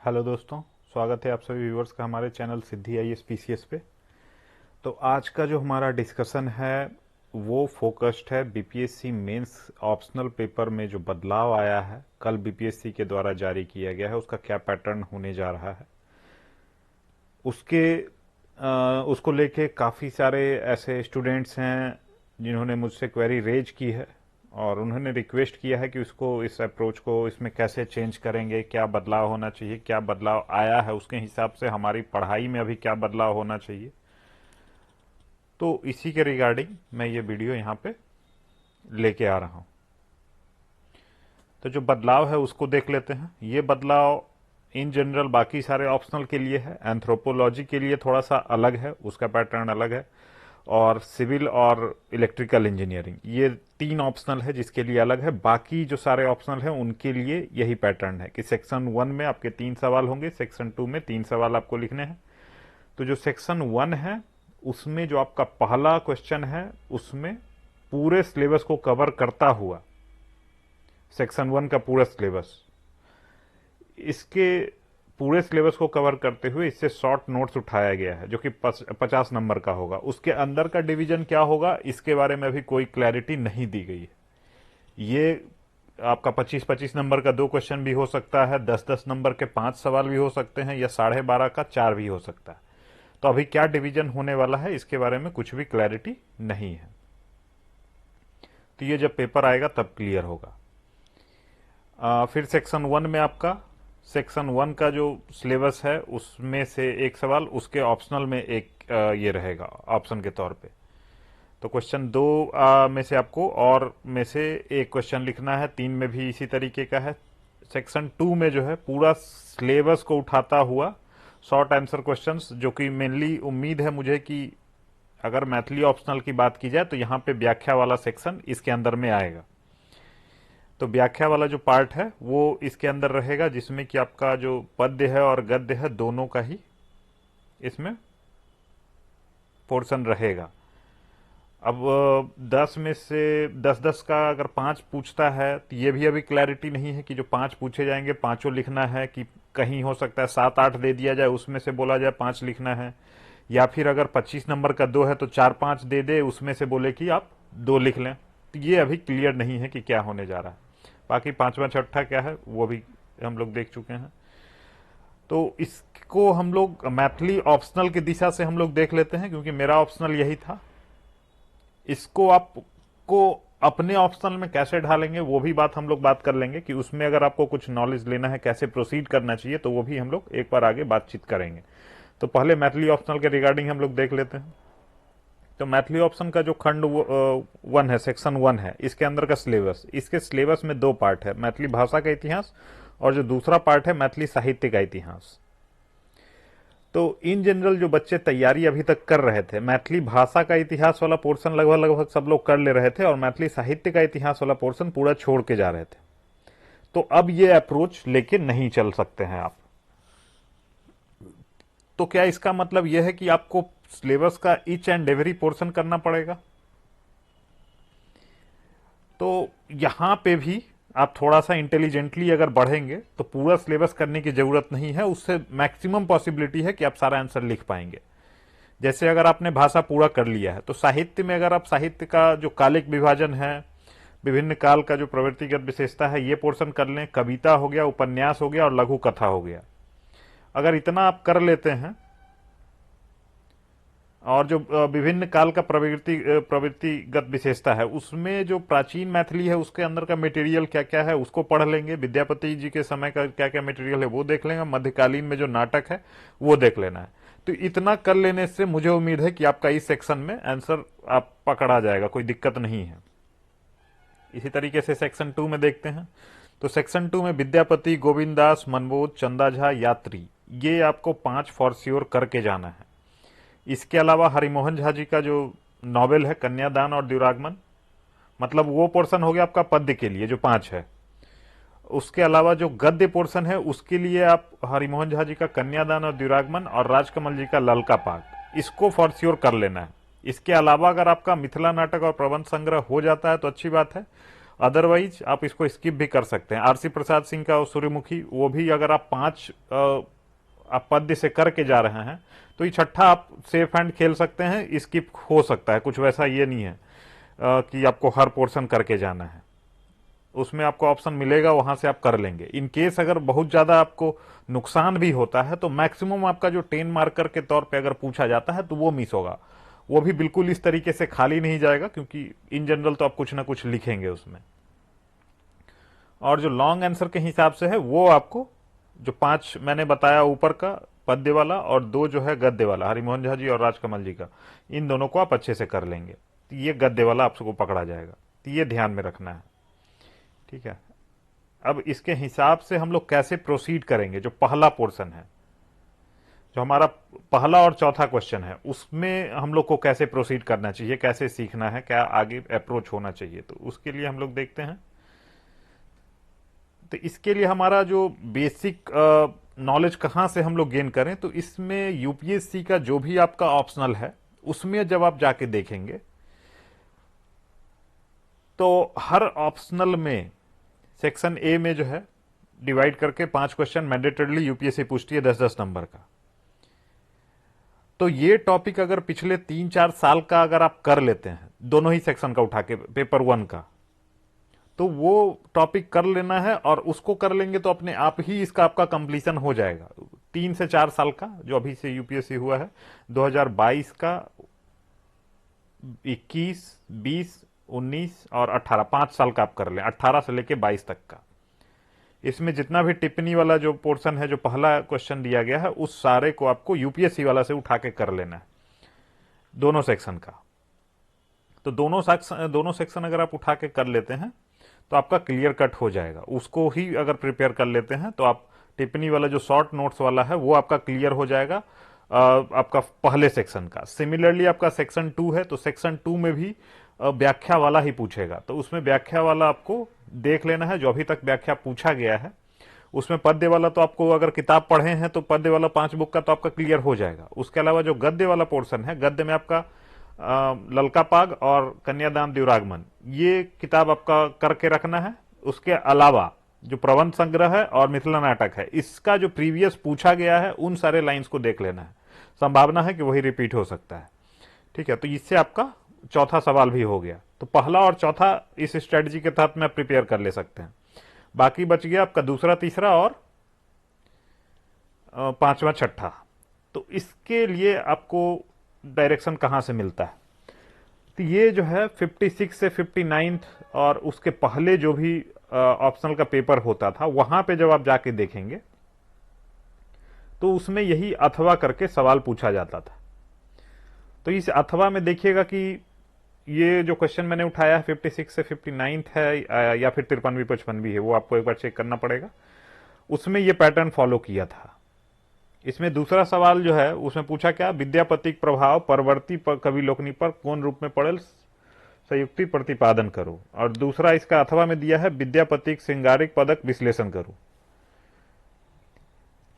Hello दोस्तों, स्वागत है आप सभी व्यूवर्स का हमारे चैनल सिद्धि आईएएस पीसीएस पे। तो आज का जो हमारा डिस्कशन है वो फोकस्ड है बीपीएससी मेंस ऑप्शनल पेपर में जो बदलाव आया है, कल बीपीएससी के द्वारा जारी किया गया है, उसका क्या पैटर्न होने जा रहा है। उसको लेके काफ़ी सारे ऐसे स्टूडेंट्स हैं जिन्होंने मुझसे क्वेरी रेज की है और उन्होंने रिक्वेस्ट किया है कि उसको, इस अप्रोच को इसमें कैसे चेंज करेंगे, क्या बदलाव होना चाहिए, क्या बदलाव आया है, उसके हिसाब से हमारी पढ़ाई में अभी क्या बदलाव होना चाहिए। तो इसी के रिगार्डिंग मैं ये वीडियो यहाँ पे लेके आ रहा हूँ। तो जो बदलाव है उसको देख लेते हैं। ये बदलाव इन जनरल बाकी सारे ऑप्शनल के लिए है, एंथ्रोपोलॉजी के लिए थोड़ा सा अलग है, उसका पैटर्न अलग है, और सिविल और इलेक्ट्रिकल इंजीनियरिंग ये 3 ऑप्शनल है जिसके लिए अलग है। बाकी जो सारे ऑप्शनल हैं उनके लिए यही पैटर्न है कि सेक्शन 1 में आपके 3 सवाल होंगे, सेक्शन 2 में 3 सवाल आपको लिखने हैं। तो जो सेक्शन 1 है उसमें जो आपका पहला क्वेश्चन है उसमें पूरे सिलेबस को कवर करता हुआ, सेक्शन 1 का पूरा सिलेबस, इसके पूरे सिलेबस को कवर करते हुए इससे शॉर्ट नोट्स उठाया गया है जो कि 50 नंबर का होगा। उसके अंदर का डिवीजन क्या होगा इसके बारे में अभी कोई क्लैरिटी नहीं दी गई है। ये आपका 25-25 नंबर का 2 क्वेश्चन भी हो सकता है, 10-10 नंबर के 5 सवाल भी हो सकते हैं, या 12.5 का 4 भी हो सकता है। तो अभी क्या डिवीजन होने वाला है इसके बारे में कुछ भी क्लैरिटी नहीं है। तो ये जब पेपर आएगा तब क्लियर होगा। फिर सेक्शन 1 में आपका सेक्शन 1 का जो सिलेबस है उसमें से एक सवाल उसके ऑप्शनल में एक ये रहेगा ऑप्शन के तौर पे। तो क्वेश्चन 2 में से आपको और में से एक क्वेश्चन लिखना है, 3 में भी इसी तरीके का है। सेक्शन 2 में जो है पूरा सिलेबस को उठाता हुआ शॉर्ट आंसर क्वेश्चंस, जो कि मेनली उम्मीद है मुझे कि अगर मैथिली ऑप्शनल की बात की जाए तो यहाँ पे व्याख्या वाला सेक्शन इसके अंदर में आएगा। तो व्याख्या वाला जो पार्ट है वो इसके अंदर रहेगा, जिसमें कि आपका जो पद्य है और गद्य है दोनों का ही इसमें पोर्शन रहेगा। अब 10 में से 10-10 का अगर 5 पूछता है तो ये भी अभी क्लैरिटी नहीं है कि जो 5 पूछे जाएंगे पांचों लिखना है, कि कहीं हो सकता है 7-8 दे दिया जाए उसमें से बोला जाए 5 लिखना है, या फिर अगर 25 नंबर का 2 है तो 4-5 दे दे उसमें से बोले कि आप 2 लिख लें। तो ये अभी क्लियर नहीं है कि क्या होने जा रहा है। बाकी 5वां 6ठा क्या है वो भी हम लोग देख चुके हैं। तो इसको हम लोग मैथिली ऑप्शनल की दिशा से हम लोग देख लेते हैं, क्योंकि मेरा ऑप्शनल यही था। इसको आपको अपने ऑप्शनल में कैसे ढालेंगे वो भी बात हम लोग बात कर लेंगे, कि उसमें अगर आपको कुछ नॉलेज लेना है कैसे प्रोसीड करना चाहिए तो वो भी हम लोग एक बार आगे बातचीत करेंगे। तो पहले मैथिली ऑप्शनल के रिगार्डिंग हम लोग देख लेते हैं। तो मैथिली ऑप्शन का जो खंड 1 है, सेक्शन 1 है, इसके अंदर का सिलेबस, इसके सिलेबस में 2 पार्ट है, मैथिली भाषा का इतिहास और जो दूसरा पार्ट है मैथिली साहित्य का इतिहास। तो इन जनरल जो बच्चे तैयारी अभी तक कर रहे थे, मैथिली भाषा का इतिहास वाला पोर्शन लगभग लगभग सब लोग कर ले रहे थे और मैथिली साहित्य का इतिहास वाला पोर्शन पूरा छोड़ के जा रहे थे। तो अब ये अप्रोच लेके नहीं चल सकते हैं आप। तो क्या इसका मतलब यह है कि आपको सिलेबस का ईच एंड एवरी पोर्शन करना पड़ेगा? तो यहां पे भी आप थोड़ा सा इंटेलिजेंटली अगर बढ़ेंगे तो पूरा सिलेबस करने की जरूरत नहीं है, उससे मैक्सिमम पॉसिबिलिटी है कि आप सारा आंसर लिख पाएंगे। जैसे अगर आपने भाषा पूरा कर लिया है तो साहित्य में अगर आप साहित्य का जो कालिक विभाजन है, विभिन्न काल का जो प्रवृत्तिगत विशेषता है, ये पोर्शन कर लें, कविता हो गया, उपन्यास हो गया और लघु कथा हो गया, अगर इतना आप कर लेते हैं, और जो विभिन्न काल का प्रवृत्तिगत विशेषता है उसमें जो प्राचीन मैथिली है उसके अंदर का मटेरियल क्या क्या है उसको पढ़ लेंगे, विद्यापति जी के समय का क्या क्या मटेरियल है वो देख लेंगे, मध्यकालीन में जो नाटक है वो देख लेना है। तो इतना कर लेने से मुझे उम्मीद है कि आपका इस सेक्शन में आंसर आप पकड़ा जाएगा, कोई दिक्कत नहीं है। इसी तरीके से सेक्शन 2 में देखते हैं। तो सेक्शन 2 में विद्यापति, गोविंद दास, मनबोध, चंदा झा, यात्री, ये आपको 5 फॉर श्योर करके जाना है। इसके अलावा हरिमोहन झा जी का जो नॉवेल है कन्यादान और द्विरागमन, मतलब वो पोर्शन हो गया आपका पद्य के लिए जो 5 है। उसके अलावा जो गद्य पोर्शन है उसके लिए आप हरिमोहन झा जी का कन्यादान और द्विरागमन और राजकमल जी का ललका पाग, इसको फॉर श्योर कर लेना है। इसके अलावा अगर आपका मिथिला नाटक और प्रबंध संग्रह हो जाता है तो अच्छी बात है, अदरवाइज आप इसको स्किप भी कर सकते हैं। आरसी प्रसाद सिंह का सूर्यमुखी, वो भी अगर आप 5 आप पद्य से करके जा रहे हैं तो ये छठा आप सेफ हैंड खेल सकते हैं, स्किप हो सकता है, कुछ वैसा ये नहीं है कि आपको हर पोर्शन करके जाना है। उसमें आपको ऑप्शन मिलेगा, वहां से आप कर लेंगे। इन केस अगर बहुत ज्यादा आपको नुकसान भी होता है तो मैक्सिमम आपका जो 10 मार्कर के तौर पे अगर पूछा जाता है तो वो मिस होगा। वो भी बिल्कुल इस तरीके से खाली नहीं जाएगा, क्योंकि इन जनरल तो आप कुछ ना कुछ लिखेंगे उसमें। और जो लॉन्ग आंसर के हिसाब से है वो आपको जो 5 मैंने बताया ऊपर का पद्य वाला और 2 जो है गद्य वाला, हरिमोहन झा जी और राजकमल जी का, इन दोनों को आप अच्छे से कर लेंगे। तो ये गद्य वाला आपको पकड़ा जाएगा, तो ये ध्यान में रखना है, ठीक है। अब इसके हिसाब से हम लोग कैसे प्रोसीड करेंगे, जो पहला पोर्शन है, जो हमारा पहला और चौथा क्वेश्चन है, उसमें हम लोग को कैसे प्रोसीड करना चाहिए, कैसे सीखना है, क्या आगे अप्रोच होना चाहिए, तो उसके लिए हम लोग देखते हैं। तो इसके लिए हमारा जो बेसिक नॉलेज कहां से हम लोग गेन करें, तो इसमें यूपीएससी का जो भी आपका ऑप्शनल है उसमें जब आप जाके देखेंगे तो हर ऑप्शनल में सेक्शन ए में जो है डिवाइड करके 5 क्वेश्चन मैंडेटरली यूपीएससी पूछती है 10-10 नंबर का। तो ये टॉपिक अगर पिछले 3-4 साल का अगर आप कर लेते हैं दोनों ही सेक्शन का उठा के पेपर 1 का, तो वो टॉपिक कर लेना है और उसको कर लेंगे तो अपने आप ही इसका आपका कंप्लीशन हो जाएगा। 3 से 4 साल का जो अभी से यूपीएससी हुआ है, 2022 का, 21, 20, 19 और 18, 5 साल का आप कर लें, 18 से लेके 22 तक का। इसमें जितना भी टिप्पणी वाला जो पोर्शन है, जो पहला क्वेश्चन दिया गया है, उस सारे को आपको यूपीएससी वाला से उठा के कर लेना है, दोनों सेक्शन का। तो दोनों सेक्शन अगर आप उठा के कर लेते हैं तो आपका क्लियर कट हो जाएगा। उसको ही अगर प्रिपेयर कर लेते हैं तो आप टिप्पणी वाला जो शॉर्ट नोट्स वाला है वो आपका क्लियर हो जाएगा आपका पहले सेक्शन का। सिमिलरली आपका सेक्शन 2 है तो सेक्शन 2 में भी व्याख्या वाला ही पूछेगा, तो उसमें व्याख्या वाला आपको देख लेना है, जो अभी तक व्याख्या पूछा गया है। उसमें पद्य वाला तो आपको अगर किताब पढ़े हैं तो पद्य वाला 5 बुक का तो आपका क्लियर हो जाएगा। उसके अलावा जो गद्य वाला पोर्शन है, गद्य में आपका ललका पाग और कन्यादान द्युरागमन, ये किताब आपका करके रखना है। उसके अलावा जो प्रबंध संग्रह है और मिथिला नाटक है, इसका जो प्रीवियस पूछा गया है उन सारे लाइंस को देख लेना है, संभावना है कि वही रिपीट हो सकता है, ठीक है। तो इससे आपका चौथा सवाल भी हो गया। तो पहला और चौथा इस स्ट्रेटजी के तहत में प्रिपेयर कर ले सकते हैं। बाकी बच गया आपका दूसरा, तीसरा और 5वां, 6ठा। तो इसके लिए आपको डायरेक्शन कहां से मिलता है, तो ये जो है 56 से 59 और उसके पहले जो भी ऑप्शनल का पेपर होता था, वहां पे जब आप जाके देखेंगे तो उसमें यही अथवा करके सवाल पूछा जाता था। तो इस अथवा में देखिएगा कि ये जो क्वेश्चन मैंने उठाया है 56 से 59 है या फिर 53वीं 55वीं है, वो आपको एक बार चेक करना पड़ेगा। उसमें ये पैटर्न फॉलो किया था। इसमें दूसरा सवाल जो है उसमें पूछा क्या, विद्यापतिक प्रभाव परवर्ती कवि लोकनि पर कौन रूप में पड़ल, संयुक्ति प्रतिपादन करो। और दूसरा इसका अथवा में दिया है विद्यापतिक श्रृंगारिक पदक विश्लेषण करो।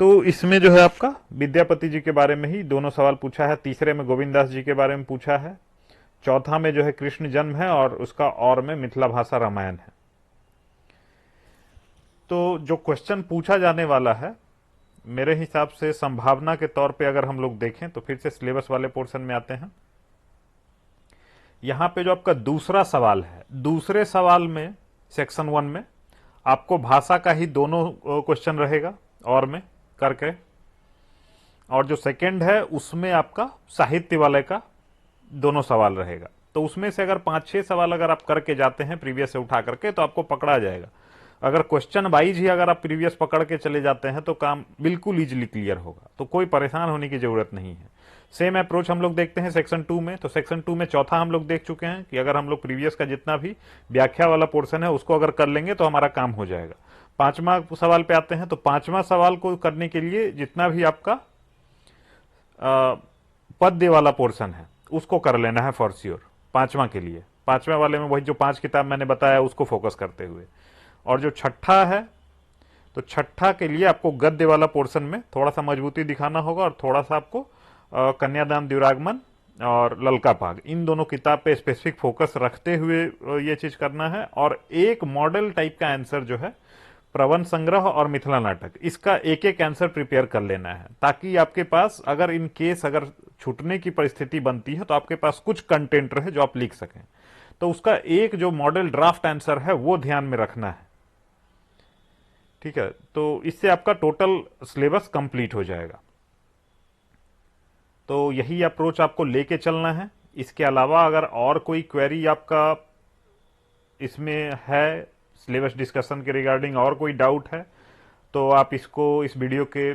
तो इसमें जो है आपका विद्यापति जी के बारे में ही दोनों सवाल पूछा है। तीसरे में गोविंददास जी के बारे में पूछा है। चौथा में जो है कृष्ण जन्म है और उसका और में मिथिला भाषा रामायण है। तो जो क्वेश्चन पूछा जाने वाला है, मेरे हिसाब से संभावना के तौर पे अगर हम लोग देखें तो फिर से सिलेबस वाले पोर्शन में आते हैं। यहां पे जो आपका दूसरा सवाल है, दूसरे सवाल में सेक्शन 1 में आपको भाषा का ही दोनों क्वेश्चन रहेगा और में करके, और जो सेकंड है उसमें आपका साहित्य वाले का दोनों सवाल रहेगा। तो उसमें से अगर 5-6 सवाल अगर आप करके जाते हैं प्रीवियस से उठा करके तो आपको पकड़ा जाएगा। अगर क्वेश्चन वाइज ही अगर आप प्रीवियस पकड़ के चले जाते हैं तो काम बिल्कुल इजीली क्लियर होगा, तो कोई परेशान होने की जरूरत नहीं है। सेम अप्रोच हम लोग देखते हैं सेक्शन 2 में। तो सेक्शन 2 में चौथा हम लोग देख चुके हैं कि अगर हम लोग प्रीवियस का जितना भी व्याख्या वाला पोर्शन है उसको अगर कर लेंगे तो हमारा काम हो जाएगा। 5वां सवाल पे आते हैं। तो 5वां सवाल को करने के लिए जितना भी आपका पद्य वाला पोर्शन है उसको कर लेना है फॉर श्योर 5वां के लिए। 5वें वाले में वही जो 5 किताब मैंने बताया उसको फोकस करते हुए। और जो छठा है, तो छठा के लिए आपको गद्य वाला पोर्शन में थोड़ा सा मजबूती दिखाना होगा और थोड़ा सा आपको कन्यादान द्युरागमन और ललका पाग, इन दोनों किताब पे स्पेसिफिक फोकस रखते हुए ये चीज करना है। और एक मॉडल टाइप का आंसर जो है प्रबंध संग्रह और मिथिला नाटक, इसका एक एक आंसर प्रिपेयर कर लेना है, ताकि आपके पास अगर इन केस अगर छूटने की परिस्थिति बनती है तो आपके पास कुछ कंटेंट रहे जो आप लिख सकें। तो उसका एक जो मॉडल ड्राफ्ट आंसर है वो ध्यान में रखना है। ठीक है, तो इससे आपका टोटल सिलेबस कंप्लीट हो जाएगा। तो यही अप्रोच आपको लेके चलना है। इसके अलावा अगर और कोई क्वेरी आपका इसमें है, सिलेबस डिस्कशन के रिगार्डिंग और कोई डाउट है, तो आप इसको इस वीडियो के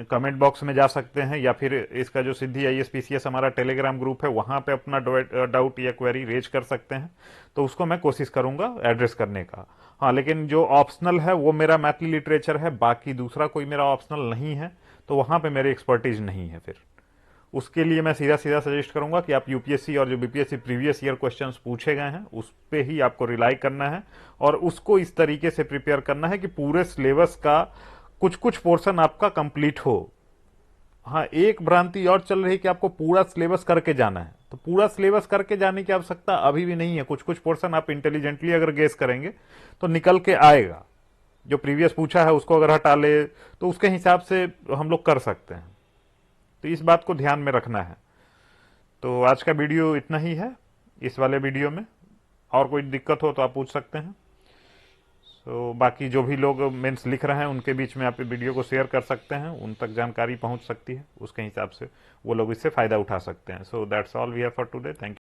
कमेंट बॉक्स में जा सकते हैं, या फिर इसका जो सिद्धि IAS PCS हमारा टेलीग्राम ग्रुप है वहां पे अपना डाउट या क्वेरी रेज कर सकते हैं। तो उसको मैं कोशिश करूंगा एड्रेस करने का। हाँ, लेकिन जो ऑप्शनल है वो मेरा मैथिली लिटरेचर है, बाकी दूसरा कोई मेरा ऑप्शनल नहीं है, तो वहां पे मेरी एक्सपर्टीज नहीं है। फिर उसके लिए मैं सीधा सीधा सजेस्ट करूंगा कि आप UPSC और जो BPSC प्रीवियस ईयर क्वेश्चंस पूछे गए हैं उस पे ही आपको रिलाई करना है, और उसको इस तरीके से प्रिपेयर करना है कि पूरे सिलेबस का कुछ कुछ पोर्शन आपका कंप्लीट हो। हाँ, एक भ्रांति और चल रही कि आपको पूरा सिलेबस करके जाना है, तो पूरा सिलेबस करके जाने की आवश्यकता अभी भी नहीं है। कुछ कुछ पोर्शन आप इंटेलिजेंटली अगर गेस करेंगे तो निकल के आएगा। जो प्रीवियस पूछा है उसको अगर हटा ले तो उसके हिसाब से हम लोग कर सकते हैं। तो इस बात को ध्यान में रखना है। तो आज का वीडियो इतना ही है। इस वाले वीडियो में और कोई दिक्कत हो तो आप पूछ सकते हैं। तो बाकी जो भी लोग मेंस लिख रहे हैं उनके बीच में आप वीडियो को शेयर कर सकते हैं, उन तक जानकारी पहुंच सकती है, उसके हिसाब से वो लोग इससे फायदा उठा सकते हैं। So that's all we have for today. Thank you.